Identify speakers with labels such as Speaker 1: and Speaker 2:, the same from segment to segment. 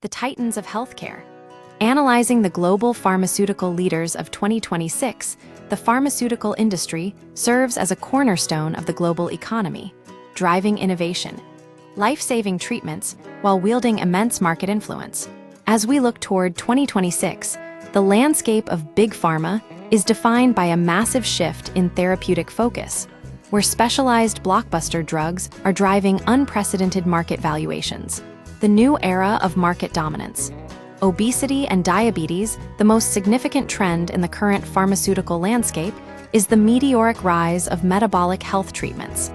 Speaker 1: the titans of healthcare. Analyzing the global pharmaceutical leaders of 2026, the pharmaceutical industry serves as a cornerstone of the global economy, driving innovation, life-saving treatments, while wielding immense market influence. As we look toward 2026, the landscape of big pharma is defined by a massive shift in therapeutic focus, where specialized blockbuster drugs are driving unprecedented market valuations. The new era of market dominance. Obesity and diabetes, the most significant trend in the current pharmaceutical landscape, is the meteoric rise of metabolic health treatments.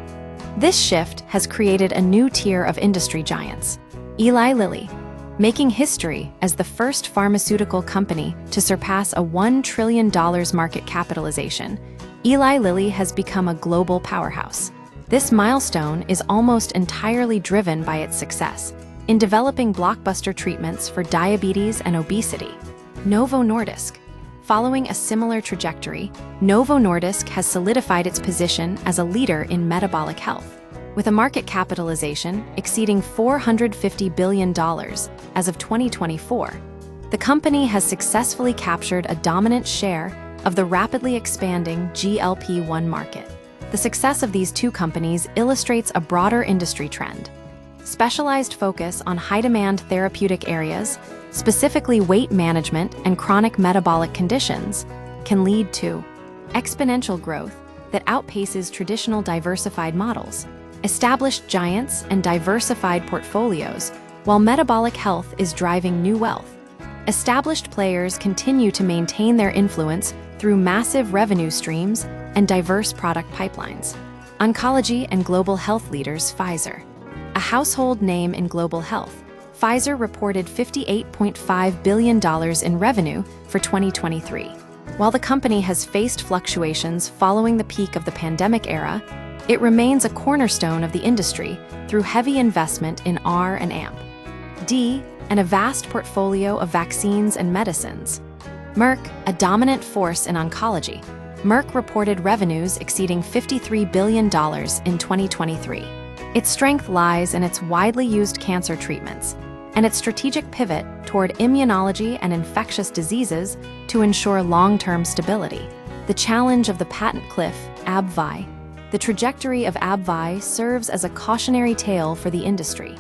Speaker 1: This shift has created a new tier of industry giants. Eli Lilly, making history as the first pharmaceutical company to surpass a $1 trillion market capitalization, Eli Lilly has become a global powerhouse. This milestone is almost entirely driven by its success in developing blockbuster treatments for diabetes and obesity. Novo Nordisk. Following a similar trajectory, Novo Nordisk has solidified its position as a leader in metabolic health. With a market capitalization exceeding $450 billion as of 2024, the company has successfully captured a dominant share of the rapidly expanding GLP-1 market. The success of these two companies illustrates a broader industry trend. Specialized focus on high-demand therapeutic areas, specifically weight management and chronic metabolic conditions, can lead to exponential growth that outpaces traditional diversified models, established giants and diversified portfolios, while metabolic health is driving new wealth. Established players continue to maintain their influence through massive revenue streams and diverse product pipelines. Oncology and global health leaders. Pfizer. A household name in global health, Pfizer reported $58.5 billion in revenue for 2023. While the company has faced fluctuations following the peak of the pandemic era, it remains a cornerstone of the industry through heavy investment in R&D and a vast portfolio of vaccines and medicines. Merck, a dominant force in oncology. Merck reported revenues exceeding $53 billion in 2023. Its strength lies in its widely used cancer treatments and its strategic pivot toward immunology and infectious diseases to ensure long-term stability. The challenge of the patent cliff. AbbVie. The trajectory of AbbVie serves as a cautionary tale for the industry.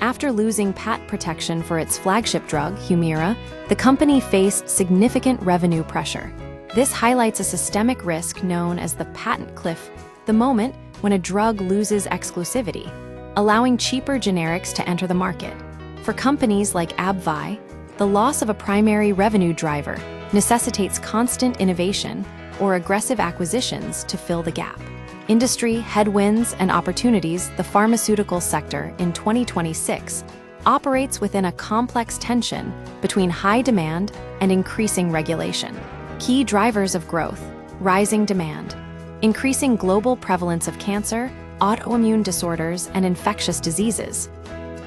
Speaker 1: After losing patent protection for its flagship drug, Humira, the company faced significant revenue pressure. This highlights a systemic risk known as the patent cliff, the moment when a drug loses exclusivity, allowing cheaper generics to enter the market. For companies like AbbVie, the loss of a primary revenue driver necessitates constant innovation or aggressive acquisitions to fill the gap. Industry headwinds and opportunities. The pharmaceutical sector in 2026 operates within a complex tension between high demand and increasing regulation. Key drivers of growth: rising demand, increasing global prevalence of cancer, autoimmune disorders, and infectious diseases.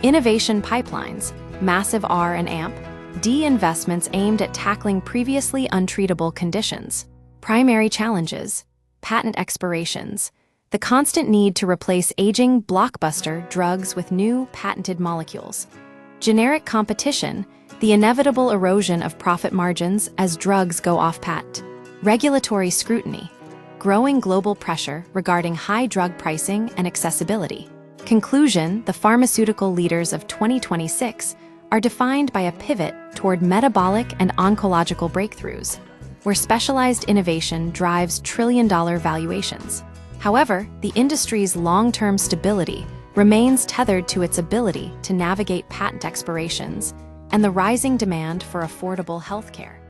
Speaker 1: Innovation pipelines, massive R&D investments aimed at tackling previously untreatable conditions. Primary challenges: patent expirations, the constant need to replace aging blockbuster drugs with new patented molecules. Generic competition, the inevitable erosion of profit margins as drugs go off patent. Regulatory scrutiny, growing global pressure regarding high drug pricing and accessibility. Conclusion: the pharmaceutical leaders of 2026 are defined by a pivot toward metabolic and oncological breakthroughs, where specialized innovation drives trillion-dollar valuations. However, the industry's long-term stability remains tethered to its ability to navigate patent expirations and the rising demand for affordable healthcare.